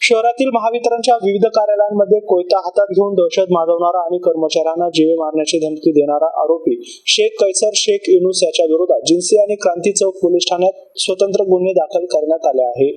शहरातील महावितरणच्या विविध कार्यालयांमध्ये कोयता हातात घेऊन दहशत माजवणारा आणि कर्मचाऱ्यांना जीवे मारण्याची धमकी देणारा आरोपी शेख कैसर शेख युनुस याच्या विरोधात जिन्सी आणि क्रांती चौक पोलीस ठाण्यात स्वतंत्र गुन्हे दाखल करण्यात आले आहे।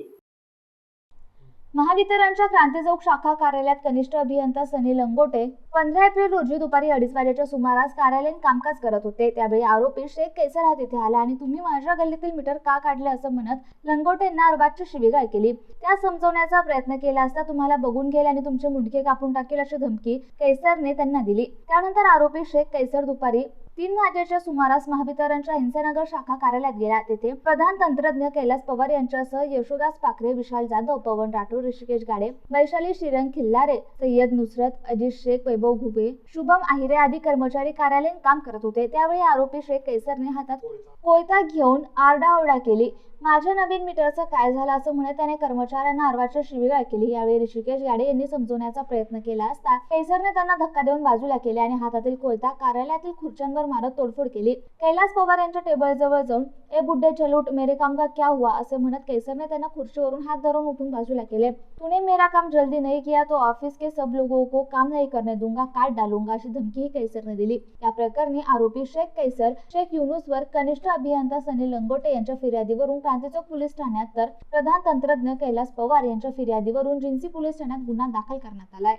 महावितरणच्या क्रांती चौक शाखा कार्यालयात कनिष्ठ अभियंता सनी लंगोटे 15 एप्रिल रोजी दुपारी 2:30 वाजेच्या सुमारास कार्यालयीन कामकाज करत होते। त्यावेळी आरोपी शेख कैसर हा तिथे आला आणि तुम्ही माझ्या गल्लीतील मीटर का काढले असं म्हणत लंगोटेंना अर्बाजची शिवीगाळ केली। त्या समजवण्याचा प्रयत्न केला असता तुम्हाला बघून घेईल आणि तुमचे मुंडके कापून टाकेल अशी धमकी कैसरने त्यांना दिली। त्यानंतर आरोपी शेख कैसर दुपारी 3 वाजेच्या सुमारास महावितरणच्या हिंसानगर शाखा कार्यालयात गेला। तेथे प्रधान तंत्रज्ञ कैलास पवार यांच्यासह यशोदास पाखरे, विशाल जाधव, पवन राठोड, ऋषिकेश गाडे, वैशाली श्रीरंग खिल्लारे, सय्यद नुसरत, अजित शेख, वैभव घुगे, शुभम आहिरे आदी कर्मचारी कार्यालयीन काम करत होते। त्यावेळी आरोपी शेख कैसरने हातात कोयता घेऊन आरडाओरडा केली। माझ्या नवीन मीटरचं काय झालं असं म्हणत त्याने कर्मचाऱ्यांना अर्वाची शिवीगाळ केली। यावेळी ऋषिकेश गाडे यांनी समजवण्याचा प्रयत्न केला असता कैसरने त्यांना धक्का देऊन बाजूला केले आणि हातातील कोयता कार्यालयातील खुर्च्यांवर मारत तोडफोड केली। कैलास पवार यांच्या टेबलजवळ जाऊन ए बुड्ढे चलूट मेरे काम का क्या हुआ असे म्हणत कैसरने त्यांना खुर्चीवरून हात धरून उठून बाजूला केले। तूने मेरा काम जल्दी नहीं किया तो ऑफिस के सब लोगों को काम नहीं करने दूंगा, काट डालूंगा अशी धमकीही कैसरने दिली। या प्रकरणी आरोपी शेख कैसर शेख युनुसवर कनिष्ठ अभियंता सनी लंगोटे यांच्या फिर्यादीवरून क्रांती चौक पोलीस ठाण्यात तर प्रधान तंत्रज्ञ कैलास पवार यांच्या फिर्यादीवरून जिन्सी पोलीस ठाण्यात गुन्हा दाखल करण्यात आलाय।